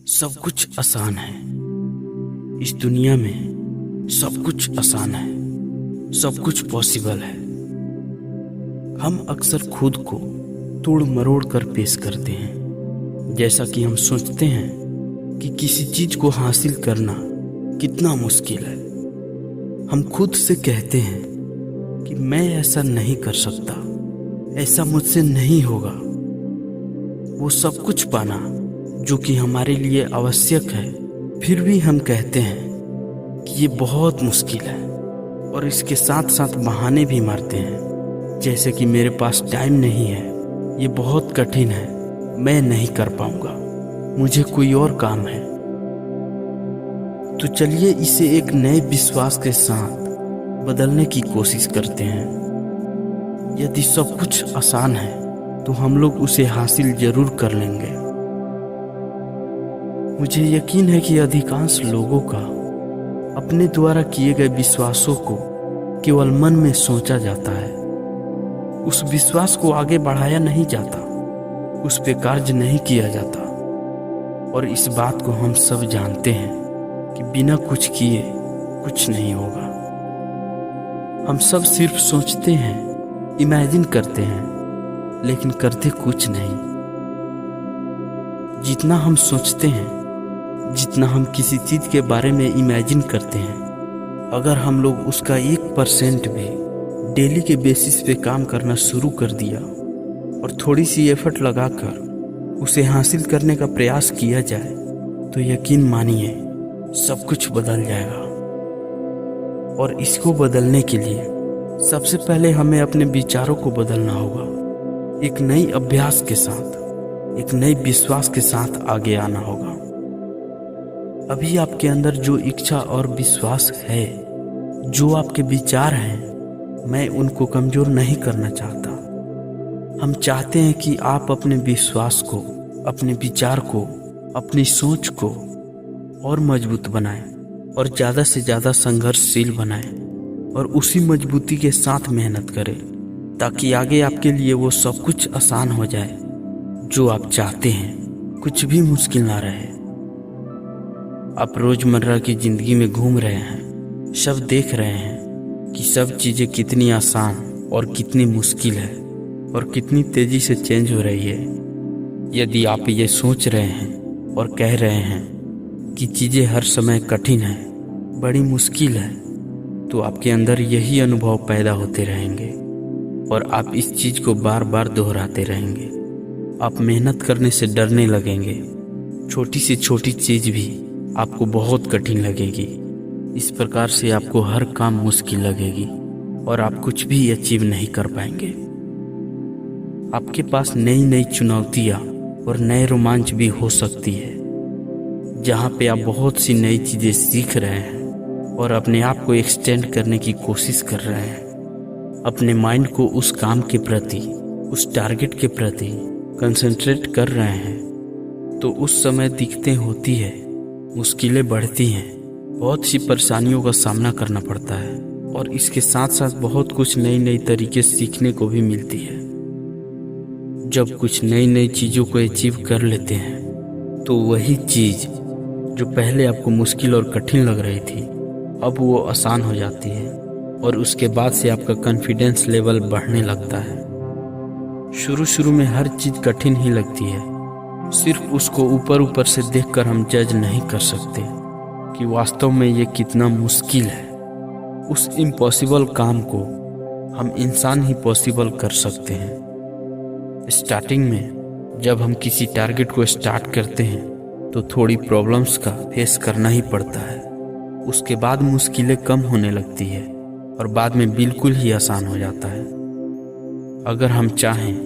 सब कुछ आसान है। इस दुनिया में सब कुछ आसान है, सब कुछ पॉसिबल है। हम अक्सर खुद को तोड़ मरोड़ कर पेश करते हैं। जैसा कि हम सोचते हैं कि किसी चीज को हासिल करना कितना मुश्किल है। हम खुद से कहते हैं कि मैं ऐसा नहीं कर सकता, ऐसा मुझसे नहीं होगा। वो सब कुछ पाना जो कि हमारे लिए आवश्यक है, फिर भी हम कहते हैं कि ये बहुत मुश्किल है और इसके साथ साथ बहाने भी मारते हैं, जैसे कि मेरे पास टाइम नहीं है, ये बहुत कठिन है, मैं नहीं कर पाऊंगा, मुझे कोई और काम है। तो चलिए इसे एक नए विश्वास के साथ बदलने की कोशिश करते हैं। यदि सब कुछ आसान है तो हम लोग उसे हासिल जरूर कर लेंगे। मुझे यकीन है कि अधिकांश लोगों का अपने द्वारा किए गए विश्वासों को केवल मन में सोचा जाता है। उस विश्वास को आगे बढ़ाया नहीं जाता, उस पे कार्य नहीं किया जाता। और इस बात को हम सब जानते हैं कि बिना कुछ किए कुछ नहीं होगा। हम सब सिर्फ सोचते हैं, इमेजिन करते हैं, लेकिन करते कुछ नहीं। जितना हम सोचते हैं, जितना हम किसी चीज के बारे में इमेजिन करते हैं, अगर हम लोग उसका 1% भी डेली के बेसिस पे काम करना शुरू कर दिया और थोड़ी सी एफर्ट लगाकर उसे हासिल करने का प्रयास किया जाए, तो यकीन मानिए सब कुछ बदल जाएगा। और इसको बदलने के लिए सबसे पहले हमें अपने विचारों को बदलना होगा। एक नई अभ्यास के साथ, एक नई विश्वास के साथ आगे आना होगा। अभी आपके अंदर जो इच्छा और विश्वास है, जो आपके विचार हैं, मैं उनको कमजोर नहीं करना चाहता। हम चाहते हैं कि आप अपने विश्वास को, अपने विचार को, अपनी सोच को और मजबूत बनाएं और ज़्यादा से ज़्यादा संघर्षशील बनाएं और उसी मजबूती के साथ मेहनत करें, ताकि आगे आपके लिए वो सब कुछ आसान हो जाए जो आप चाहते हैं। कुछ भी मुश्किल ना रहे। आप रोजमर्रा की जिंदगी में घूम रहे हैं, सब देख रहे हैं कि सब चीजें कितनी आसान और कितनी मुश्किल है और कितनी तेजी से चेंज हो रही है। यदि आप ये सोच रहे हैं और कह रहे हैं कि चीजें हर समय कठिन है, बड़ी मुश्किल है, तो आपके अंदर यही अनुभव पैदा होते रहेंगे और आप इस चीज को बार बार दोहराते रहेंगे। आप मेहनत करने से डरने लगेंगे। छोटी से छोटी चीज भी आपको बहुत कठिन लगेगी। इस प्रकार से आपको हर काम मुश्किल लगेगी और आप कुछ भी अचीव नहीं कर पाएंगे। आपके पास नई नई चुनौतियां और नए रोमांच भी हो सकती है, जहां पे आप बहुत सी नई चीजें सीख रहे हैं और अपने आप को एक्सटेंड करने की कोशिश कर रहे हैं। अपने माइंड को उस काम के प्रति, उस टारगेट के प्रति कंसंट्रेट कर रहे हैं, तो उस समय दिक्कतें होती है, मुश्किलें बढ़ती हैं, बहुत सी परेशानियों का सामना करना पड़ता है और इसके साथ साथ बहुत कुछ नई नई तरीके सीखने को भी मिलती है। जब कुछ नई नई चीज़ों को अचीव कर लेते हैं, तो वही चीज़ जो पहले आपको मुश्किल और कठिन लग रही थी, अब वो आसान हो जाती है और उसके बाद से आपका कॉन्फिडेंस लेवल बढ़ने लगता है। शुरू शुरू में हर चीज़ कठिन ही लगती है। सिर्फ उसको ऊपर ऊपर से देखकर हम जज नहीं कर सकते कि वास्तव में ये कितना मुश्किल है। उस इम्पॉसिबल काम को हम इंसान ही पॉसिबल कर सकते हैं। स्टार्टिंग में जब हम किसी टारगेट को स्टार्ट करते हैं तो थोड़ी प्रॉब्लम्स का फेस करना ही पड़ता है। उसके बाद मुश्किलें कम होने लगती है और बाद में बिल्कुल ही आसान हो जाता है। अगर हम चाहें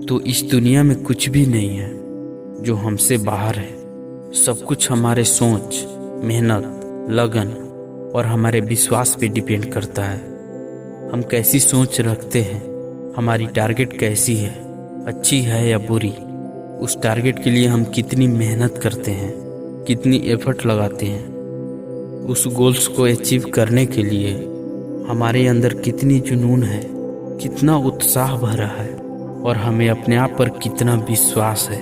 तो इस दुनिया में कुछ भी नहीं है जो हमसे बाहर है। सब कुछ हमारे सोच, मेहनत, लगन और हमारे विश्वास पे डिपेंड करता है। हम कैसी सोच रखते हैं, हमारी टारगेट कैसी है, अच्छी है या बुरी, उस टारगेट के लिए हम कितनी मेहनत करते हैं, कितनी एफर्ट लगाते हैं, उस गोल्स को अचीव करने के लिए हमारे अंदर कितनी जुनून है, कितना उत्साह भरा है और हमें अपने आप पर कितना विश्वास है।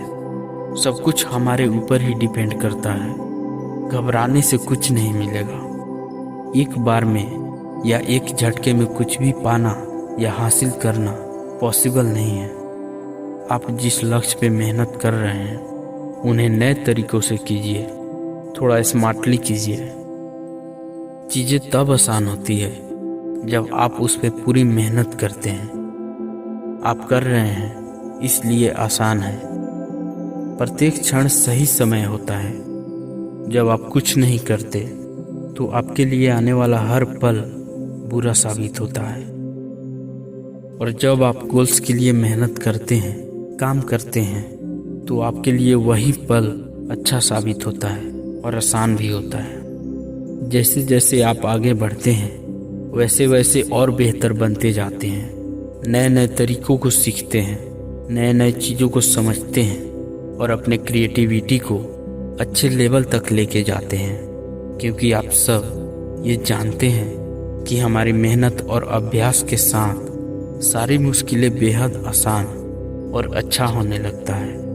सब कुछ हमारे ऊपर ही डिपेंड करता है। घबराने से कुछ नहीं मिलेगा। एक बार में या एक झटके में कुछ भी पाना या हासिल करना पॉसिबल नहीं है। आप जिस लक्ष्य पे मेहनत कर रहे हैं उन्हें नए तरीकों से कीजिए, थोड़ा स्मार्टली कीजिए। चीज़ें तब आसान होती है जब आप उस पर पूरी मेहनत करते हैं। आप कर रहे हैं इसलिए आसान है। प्रत्येक क्षण सही समय होता है। जब आप कुछ नहीं करते तो आपके लिए आने वाला हर पल बुरा साबित होता है, और जब आप गोल्स के लिए मेहनत करते हैं, काम करते हैं, तो आपके लिए वही पल अच्छा साबित होता है और आसान भी होता है। जैसे जैसे आप आगे बढ़ते हैं वैसे वैसे और बेहतर बनते जाते हैं। नए नए तरीकों को सीखते हैं, नए नए चीज़ों को समझते हैं और अपने क्रिएटिविटी को अच्छे लेवल तक लेके जाते हैं, क्योंकि आप सब ये जानते हैं कि हमारी मेहनत और अभ्यास के साथ सारी मुश्किलें बेहद आसान और अच्छा होने लगता है।